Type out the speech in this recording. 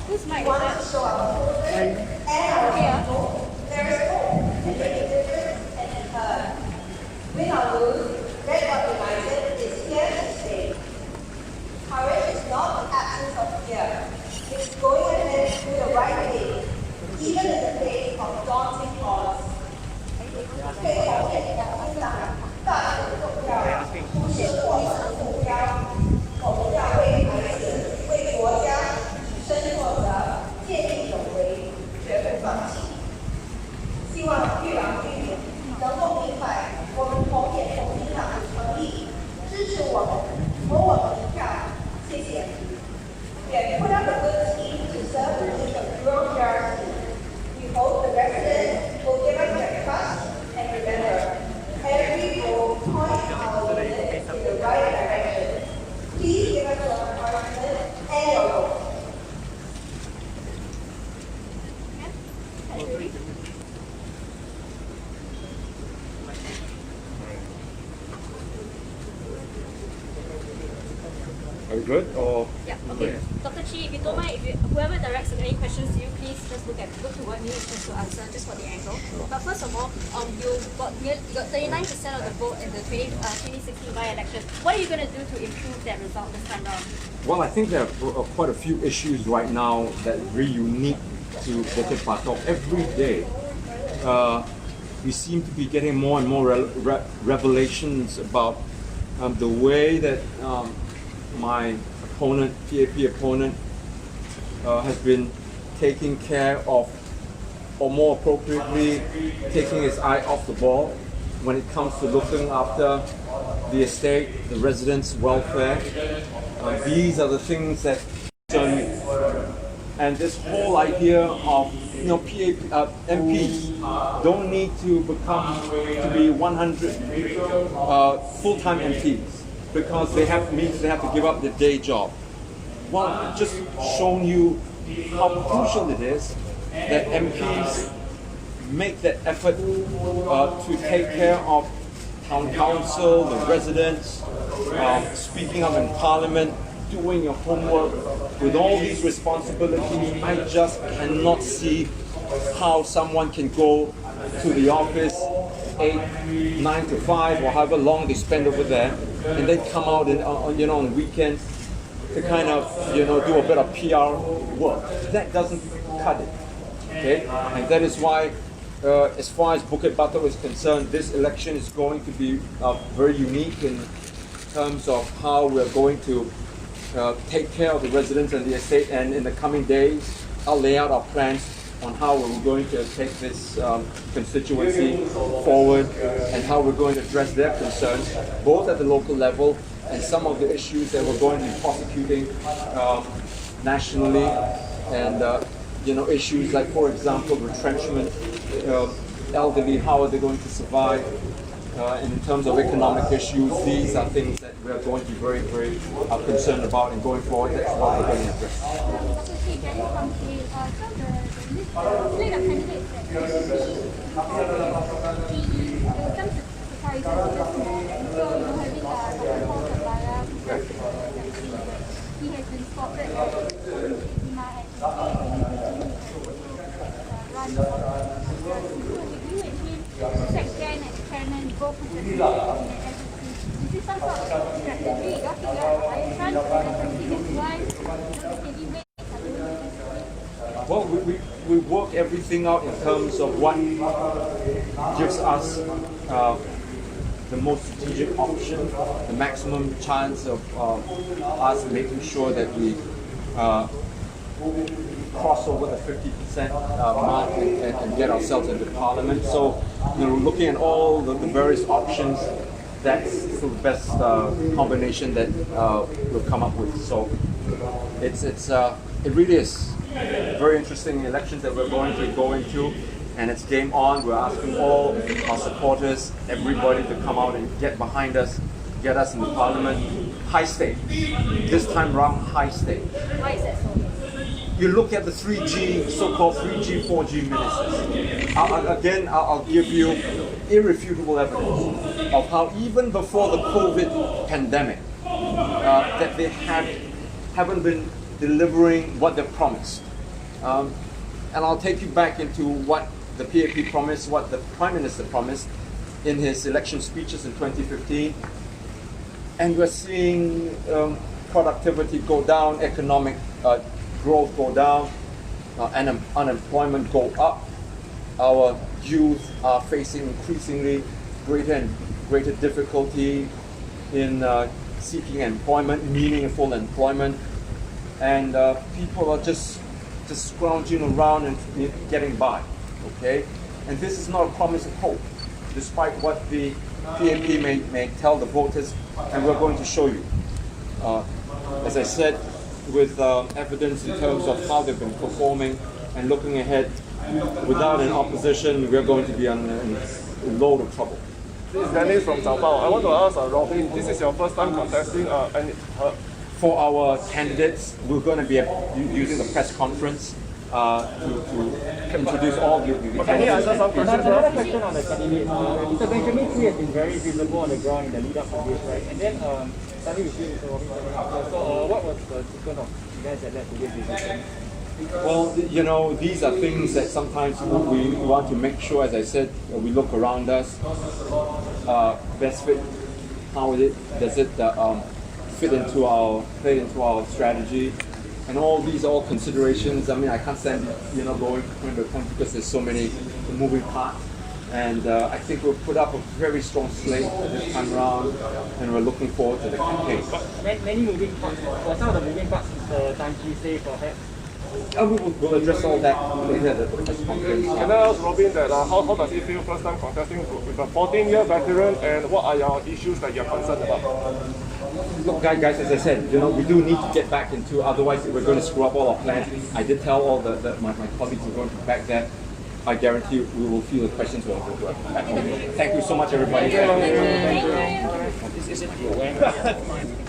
Who's Mike? Yeah. Win or lose, Red Dot United is here to stay. Courage is not the absence of fear. It's going ahead through the right way, even in the face of daunting odds. 最后面的分享，大事重要，不是获胜目标。我们要为孩子、为国家以身作则，见义勇为，绝不放弃。希望玉郎居民能够明白，我们同眼同心党的诚意，支持我们，投我们一票，谢谢。也 put up a good team to serve in the rural PRC. We hope the residents will give us their trust and remember, every vote points our unit in the right direction. Please give us your encouragement and your vote. Are you good? Or Yeah, okay. Dr. Chi, if you don't mind, whoever directs any questions to you, please just look toward me just to answer, just for the angle. But first of all, you got 39% of the vote in the 2016 by-election. What are you going to do to improve that result this time round? well, I think there are quite a few issues right now that are really unique to Bukit Batok. Every day, we seem to be getting more and more revelations about the way that my opponent, PAP opponent, has been taking care of, or more appropriately, taking his eye off the ball when it comes to looking after the estate, the residents' welfare. These are the things that concern me. And this whole idea of MPs don't need to be 100 full-time MPs because they have to give up their day job. Well, just shown you how crucial it is that MPs make that effort to take care of town council, the residents, speaking up in parliament, doing your homework. With all these responsibilities, I just cannot see how someone can go to the office 9 to 5 or however long they spend over there, and then come out and on weekends to kind of do a bit of PR work. That doesn't cut it. Okay, and that is why, as far as Bukit Batok is concerned, this election is going to be very unique in terms of how we're going to take care of the residents and the estate. And in the coming days, I'll lay out our plans on how we're going to take this constituency forward and how we're going to address their concerns, both at the local level and some of the issues that we're going to be prosecuting nationally, and issues like, for example, retrenchment, elderly, how are they going to survive, and in terms of economic issues, these are things that we're going to be very, very concerned about, and going forward, that's what we're going to address. He has been spotted Well, we work everything out in terms of what gives us the most strategic option, the maximum chance of us making sure that we cross over the 50% mark and get ourselves into Parliament. So, looking at all the various options, that's the best combination that we've come up with. So it really is very interesting elections that we're going to go into, and it's game on. We're asking all our supporters, everybody to come out and get behind us, get us in the parliament. High stake. This time round, high stake. Why is that so? You look at the 3G, so-called 3G, 4G ministers. I'll give you irrefutable evidence of how even before the COVID pandemic, that they haven't been delivering what they've promised. And I'll take you back into what the PAP promised, what the Prime Minister promised in his election speeches in 2015. And we're seeing productivity go down, economic growth go down, and unemployment go up. Our youth are facing increasingly greater and greater difficulty in seeking employment, meaningful employment, and people are just scrounging around and getting by. Okay, and this is not a promise of hope, despite what the PAP may tell the voters, and we're going to show you. As I said, with evidence in terms of how they've been performing and looking ahead, without an opposition, we're going to be in a load of trouble. This is Dennis from Sao Paulo. I want to ask Robin, this is your first time contesting For our candidates, we're going to be using the press conference to introduce all the Can you candidates. answer some questions? Another question on the candidates. Mr. Benjamin Tee has been very visible on the ground in the lead up to this, right? And then suddenly we see Mr. Robin coming after. So what was the sequence of events that led to this decision? Well, you know, these are things that sometimes we want to make sure, as I said, we look around us. Best fit, how does it play into our strategy? And all these are all considerations. I mean, I can't stand, going point by point because there's so many moving parts. And I think we'll put up a very strong slate this time around, and we're looking forward to the campaign. Many moving parts. For some of the moving parts, Mr. Tan Chee say perhaps. We'll address all that later at the press conference. Can I ask Robin that how does it feel first time contesting with a 14-year veteran, and what are your issues that you're concerned about? Look, guys, as I said, we do need to get back into, otherwise we're going to screw up all our plans. I did tell all my colleagues we're going to back that. I guarantee you we will feel the questions will go back. Thank you so much, everybody. Thank you.